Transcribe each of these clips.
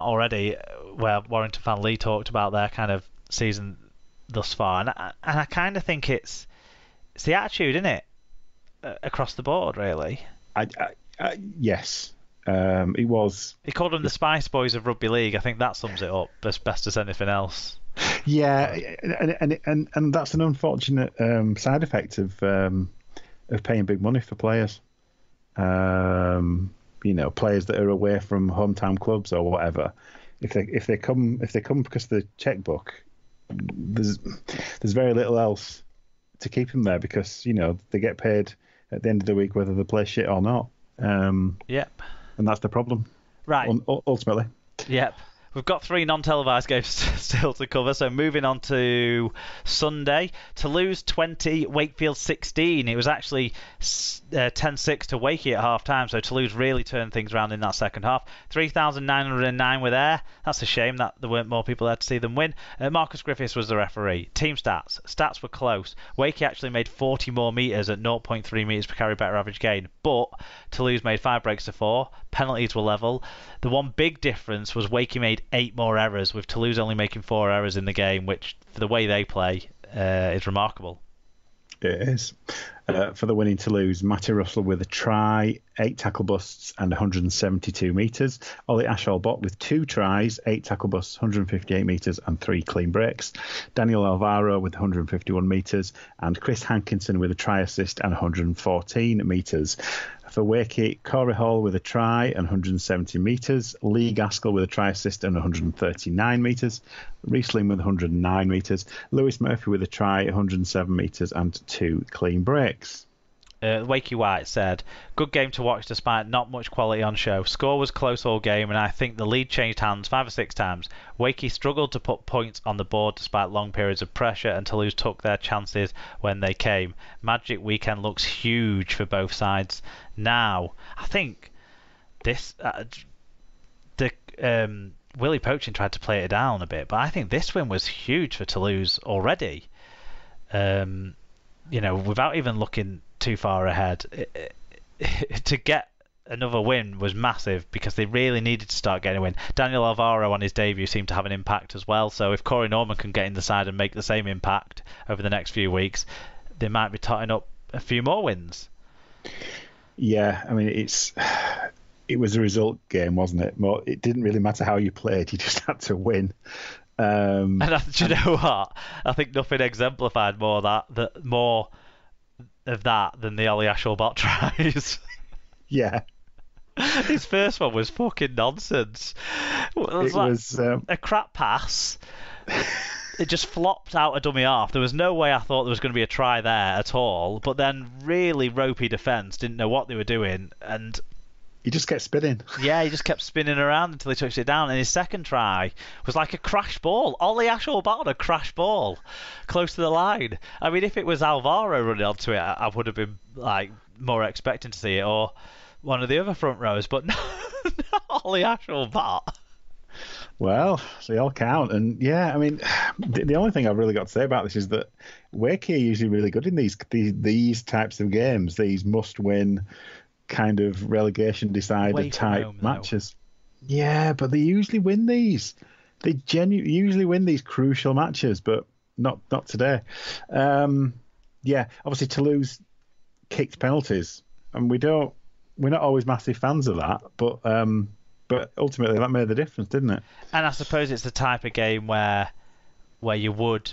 already, where Warrington fan Lee talked about their kind of season thus far, and I kind of think it's the attitude, isn't it, across the board, really. Yes, it was. He called them the Spice Boys of rugby league. I think that sums it up as best as anything else. Yeah, and that's an unfortunate side effect of paying big money for players. Players that are away from hometown clubs or whatever. If they come because of the checkbook, there's very little else to keep them there because they get paid at the end of the week whether they play shit or not. Yep. And that's the problem. Right. Ultimately. Yep. We've got 3 non-televised games still to cover, so moving on to Sunday. Toulouse 20, Wakefield 16. It was actually 10-6 to Wakey at half-time, so Toulouse really turned things around in that second half. 3,909 were there. That's a shame that there weren't more people there to see them win. Marcus Griffiths was the referee. Team stats. Stats were close. Wakey actually made 40 more metres at 0.3 metres per carry better average gain, but Toulouse made 5 breaks to 4. Penalties were level. The one big difference was Wakey made 8 more errors, with Toulouse only making 4 errors in the game, which, for the way they play, is remarkable. It is. For the winning Toulouse, Matty Russell with a try, 8 tackle busts and 172 metres. Ollie Ashall-Bott with 2 tries, 8 tackle busts, 158 metres and 3 clean breaks. Daniel Alvaro with 151 metres and Chris Hankinson with a try assist and 114 metres. For Wakey, Corey Hall with a try and 170 metres. Lee Gaskell with a try assist and 139 metres. Riesling with 109 metres. Lewis Murphy with a try, 107 metres and 2 clean breaks. Wakey White said, good game to watch despite not much quality on show. Score was close all game and I think the lead changed hands 5 or 6 times. Wakey struggled to put points on the board despite long periods of pressure and Toulouse took their chances when they came. Magic weekend looks huge for both sides. Now, I think this... Willie Poaching tried to play it down a bit, but I think this win was huge for Toulouse already. Without even looking too far ahead, to get another win was massive because they really needed to start getting a win. Daniel Alvaro on his debut seemed to have an impact as well, so if Corey Norman can get in the side and make the same impact over the next few weeks, they might be totting up a few more wins. Yeah, I mean, it was a result game, wasn't it? It didn't really matter how you played, you just had to win. And do you know what? I think nothing exemplified more of that than the Ollie Ashall-Bott tries. Yeah. His first one was fucking nonsense. It was a crap pass. It just flopped out a dummy half. There was no way I thought there was going to be a try there at all. But then really ropey defence, didn't know what they were doing, and he just kept spinning. Yeah, he just kept spinning around until he touched it down. And his second try was like a crash ball. Ollie Ashall-Bott, a crash ball close to the line. I mean, if it was Alvaro running onto it, I would have been like more expecting to see it, or one of the other front rows. But not Ollie Ashall-Bott. Well, they all count. And yeah, I mean, the only thing I've really got to say about this is that Wakey are usually really good in these types of games, these must-win kind of relegation decider type matches. Yeah, but they usually win these. They usually win these crucial matches, but not today. Yeah, obviously Toulouse kicked penalties, and we're not always massive fans of that, but ultimately that made the difference, didn't it? And I suppose it's the type of game where you would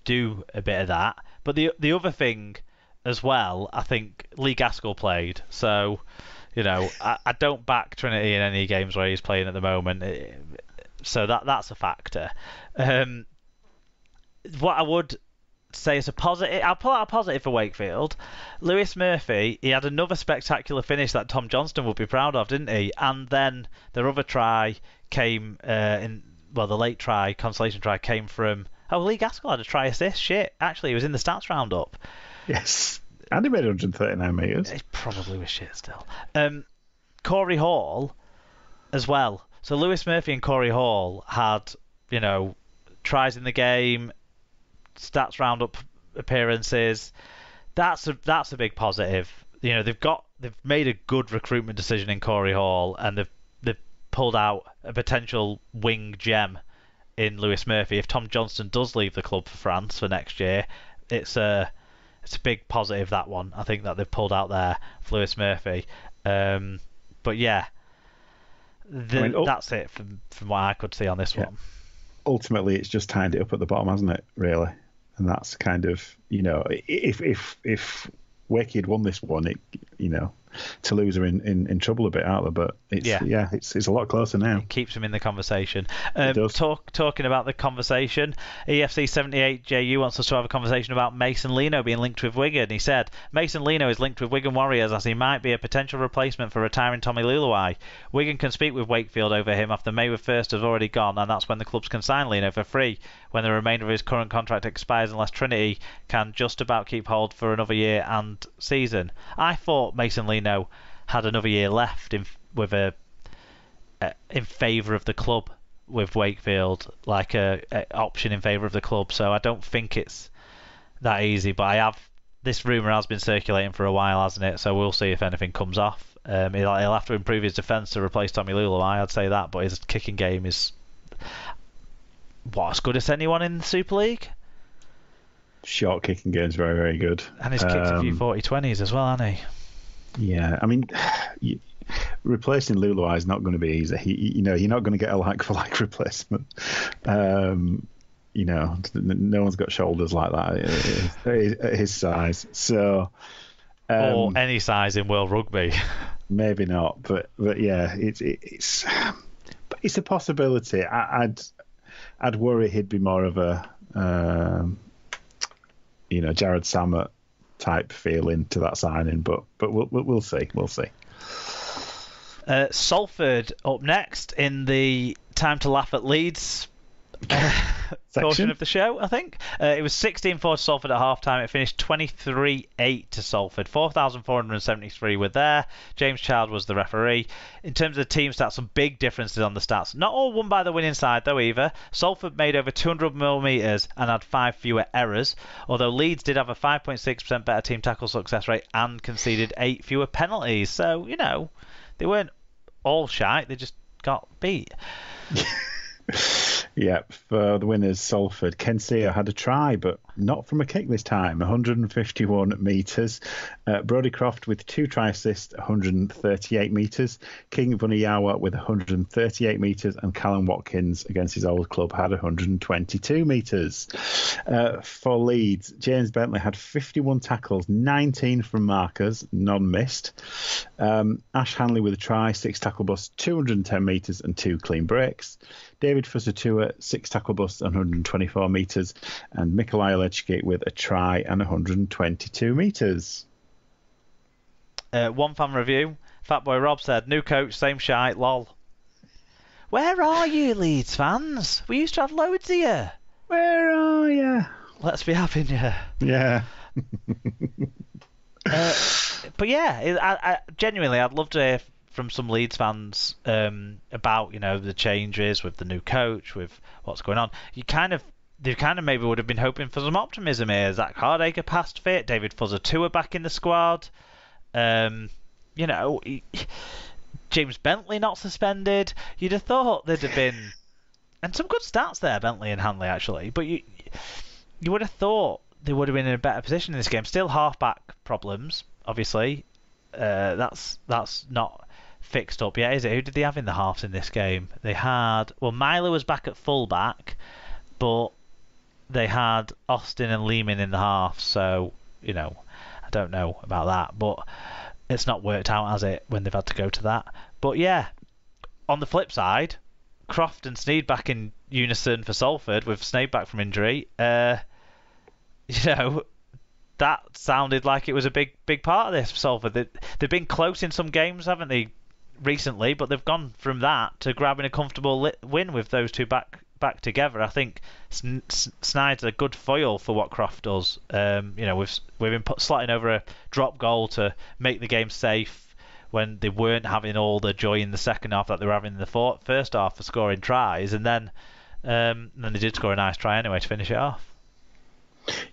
do a bit of that. But the other thing as well, I think Lee Gaskell played, so I don't back Trinity in any games where he's playing at the moment, so that's a factor. What I would say is a positive, I'll pull out a positive for Wakefield. Lewis Murphy, he had another spectacular finish that Tom Johnston would be proud of, didn't he? And then their other try came the late try, consolation try, came from Lee Gaskell had a try assist. Shit, actually he was in the stats roundup. Yes, and he made 139 metres. It probably was shit still. Corey Hall as well. So Lewis Murphy and Corey Hall had, tries in the game, stats roundup appearances. That's a big positive. They've made a good recruitment decision in Corey Hall, and they've pulled out a potential wing gem in Lewis Murphy. If Tom Johnston does leave the club for France for next year, it's a big positive, that one. I think that they've pulled out there for Lewis Murphy. But yeah, that's it from what I could see on this one. Ultimately, it's just tied it up at the bottom, hasn't it? Really, and that's kind of, if Wakey had won this one, Toulouse are in trouble a bit, aren't they? But it's a lot closer now. It keeps them in the conversation. It does. Talking about the conversation, EFC 78JU wants us to have a conversation about Mason Lino being linked with Wigan. He said, Mason Lino is linked with Wigan Warriors as he might be a potential replacement for retiring Tommy Luluai. Wigan can speak with Wakefield over him after May 1st has already gone, and that's when the clubs can sign Lino for free, when the remainder of his current contract expires, unless Trinity can just about keep hold for another year and season. I thought Mason Lino had another year left in favour of the club with Wakefield, like a option in favour of the club. So I don't think it's that easy. But this rumour has been circulating for a while, hasn't it? So we'll see if anything comes off. He'll have to improve his defence to replace Tommy Luluai, I'd say that. But his kicking game is as good as anyone in the Super League. Short kicking game's very, very good. And he's kicked a few 40-20s as well, hasn't he? Yeah, I mean, replacing Luluai is not going to be easy. You're not going to get a like-for-like replacement. No one's got shoulders like that at his size. So, or any size in world rugby. Maybe not, but yeah, it's a possibility. I'd worry he'd be more of a Jared Samet type feeling to that signing, but we'll see. Salford up next in the Time to Laugh at Leeds portion of the show, I think. It was 16-4 to Salford at half-time. It finished 23-8 to Salford. 4,473 were there. James Child was the referee. In terms of the team stats, some big differences on the stats. Not all won by the winning side, though, either. Salford made over 200 millimetres and had 5 fewer errors, although Leeds did have a 5.6% better team tackle success rate and conceded 8 fewer penalties. So, they weren't all shite. They just got beat. Yeah, for the winners, Salford. Ken Sear had a try, but not from a kick this time. 151 metres. Brodie Croft with 2 try assists, 138 metres. King Vuniyawa with 138 metres, and Callum Watkins against his old club had 122 metres. For Leeds, James Bentley had 51 tackles, 19 from markers, none missed. Ash Hanley with a try, 6 tackle busts, 210 metres and 2 clean breaks. David Fusatua, 6 tackle busts, 124 metres, and Mikolaj Lechkit with a try and 122 metres. One fan review. Fatboy Rob said, new coach, same shite, lol. Where are you, Leeds fans? We used to have loads of you. Where are you? Let's be having you. Yeah. But yeah, I genuinely, I'd love to hear from some Leeds fans about the changes with the new coach, with what's going on. They kind of maybe would have been hoping for some optimism here. Zach Hardacre past fit, David Fusatua back in the squad. James Bentley not suspended. You'd have thought there'd have been, and some good stats there, Bentley and Hanley actually. But you would have thought they would have been in a better position in this game. Still half-back problems, obviously. That's not fixed up yet, is it? Who did they have in the halves in this game? They had, Myler was back at full-back, but they had Austin and Lehman in the half, so, I don't know about that, but it's not worked out, has it, when they've had to go to that? But yeah, on the flip side, Croft and Sneyd back in unison for Salford, with Sneyd back from injury, that sounded like it was a big part of this for Salford. They've been close in some games, haven't they, recently, but they've gone from that to grabbing a comfortable win with those two back together. I think Sneyd's a good foil for what Croft does. We've been slotting over a drop goal to make the game safe when they weren't having all the joy in the second half that they were having in the first half for scoring tries, and then they did score a nice try anyway to finish it off.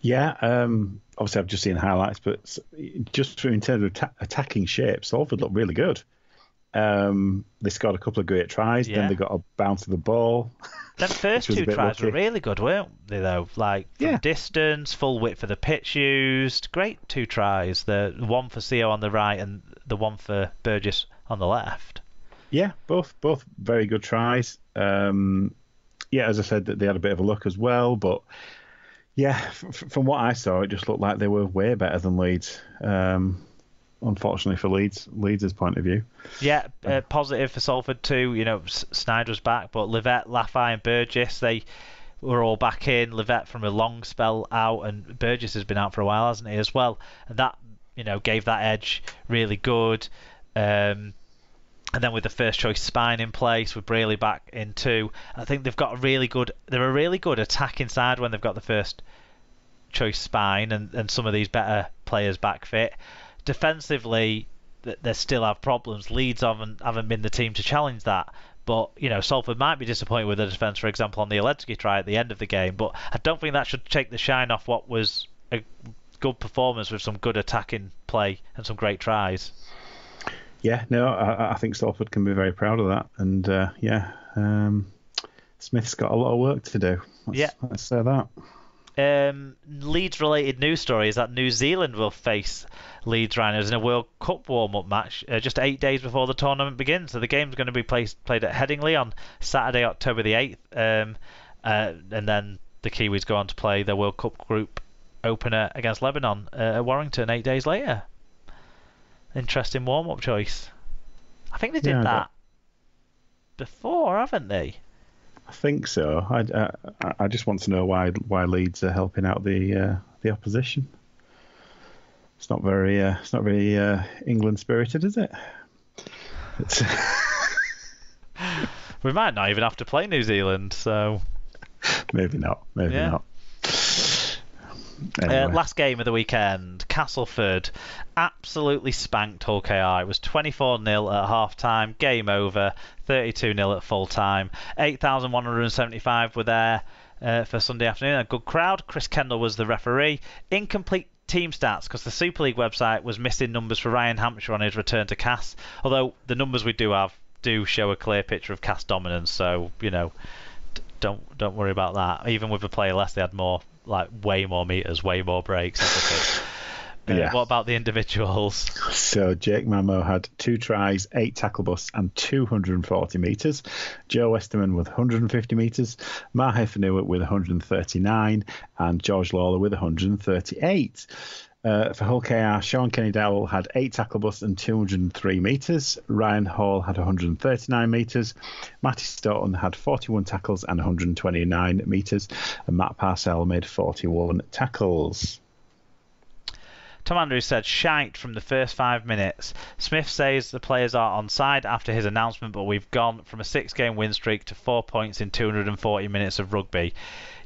Yeah, obviously I've just seen highlights, but just in terms of attacking shape, Salford looked really good. They scored a couple of great tries. Yeah. Then they got a bounce of the ball. Them first which was a two bit tries were lucky. really good, weren't they, though? Like, from Yeah. distance, full width for the pitch used. Great two tries. The one for CO on the right and the one for Burgess on the left. Yeah, both very good tries. Yeah, as I said, that they had a bit of a look as well, but yeah, from what I saw, it just looked like they were way better than Leeds. Unfortunately for Leeds' point of view. Yeah, positive for Salford too. You know, Snyder was back, but Livette, Laffey and Burgess, they were all back in. Livette from a long spell out, and Burgess has been out for a while, hasn't he, as well? And that, you know, gave that edge really good. And then with the first choice spine in place, with Braley back in too, I think they've got they're a really good attacking side when they've got the first choice spine and some of these better players back fit. Defensively, they still have problems. Leeds haven't been the team to challenge that. But, you know, Salford might be disappointed with the defence, for example, on the Aledzki try at the end of the game. But I don't think that should take the shine off what was a good performance with some good attacking play and some great tries. Yeah, no, I think Salford can be very proud of that. And, Smith's got a lot of work to do. Let's say that. Leeds-related news story is that New Zealand will face Leeds Rhinos in a World Cup warm-up match just 8 days before the tournament begins. So the game's going to be played at Headingley on Saturday, October the 8th. And then the Kiwis go on to play their World Cup group opener against Lebanon at Warrington 8 days later. Interesting warm-up choice. I think they did that before, haven't they? I think so. I just want to know why Leeds are helping out the opposition. It's not very England spirited, is it? We might not even have to play New Zealand, so maybe not. Maybe not. Anyway. Last game of the weekend, Castleford absolutely spanked Hull KR. It was 24-0 at half-time, game over, 32-0 at full-time. 8,175 were there for Sunday afternoon. A good crowd. Chris Kendall was the referee. Incomplete team stats because the Super League website was missing numbers for Ryan Hampshire on his return to Cas, although the numbers we do have do show a clear picture of Cas dominance, so, you know, don't worry about that. Even with a player less, they had more, like, way more meters, way more breaks, everything. What about the individuals? So Jake Mamo had 2 tries, 8 tackle busts and 240 metres. Joe Westerman with 150 metres, Mahe Fanua with 139 and George Lawler with 138. For Hull KR, Sean Kenny Dowell had 8 tackle busts and 203 metres. Ryan Hall had 139 metres. Matty Stoughton had 41 tackles and 129 metres. And Matt Parcell made 41 tackles. Tom Andrews said, shite from the first 5 minutes. Smith says the players are on side after his announcement, but we've gone from a 6-game win streak to 4 points in 240 minutes of rugby.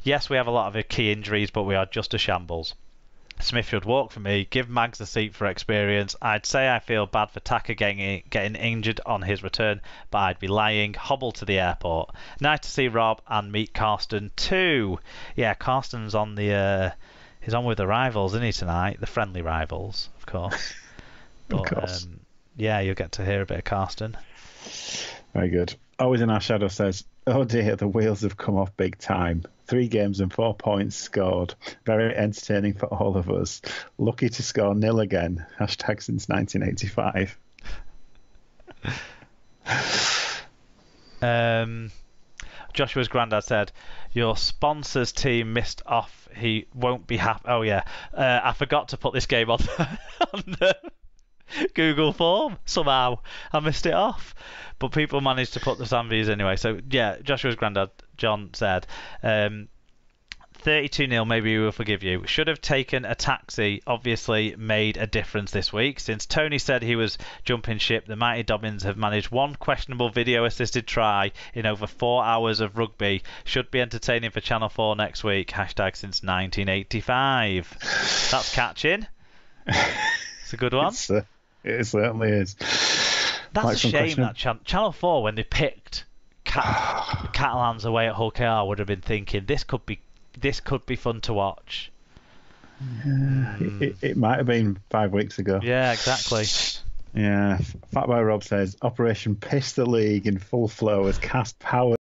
Yes, we have a lot of key injuries, but we are just a shambles. Smith should walk for me, give Mags a seat for experience. I'd say I feel bad for Taka getting injured on his return, but I'd be lying. Hobble to the airport. Nice to see Rob and meet Karsten too. Yeah, Karsten's on the... he's on with the rivals, isn't he, tonight? The friendly rivals, of course. But, of course. Yeah, you'll get to hear a bit of Karsten. Very good. Always in Our Shadow says, oh dear, the wheels have come off big time. 3 games and 4 points scored. Very entertaining for all of us. Lucky to score nil again. Hashtag since 1985. Joshua's granddad said, your sponsor's team missed off. He won't be happy. Oh, yeah. I forgot to put this game on the Google form. Somehow I missed it off. But people managed to put the Sandvies anyway. So, yeah, Joshua's granddad, John, said, 32-0, maybe we will forgive you. Should have taken a taxi. Obviously made a difference this week. Since Tony said he was jumping ship, the mighty Dobbins have managed 1 questionable video-assisted try in over 4 hours of rugby. Should be entertaining for Channel 4 next week. Hashtag since 1985. That's catching. It's a good one. It certainly is. That's like a shame that Channel 4, when they picked Catalans away at Hull KR, would have been thinking, this could be fun to watch. It might have been 5 weeks ago. Yeah, exactly. Yeah, Fatboy Rob says Operation Piss the League in full flow as Cast power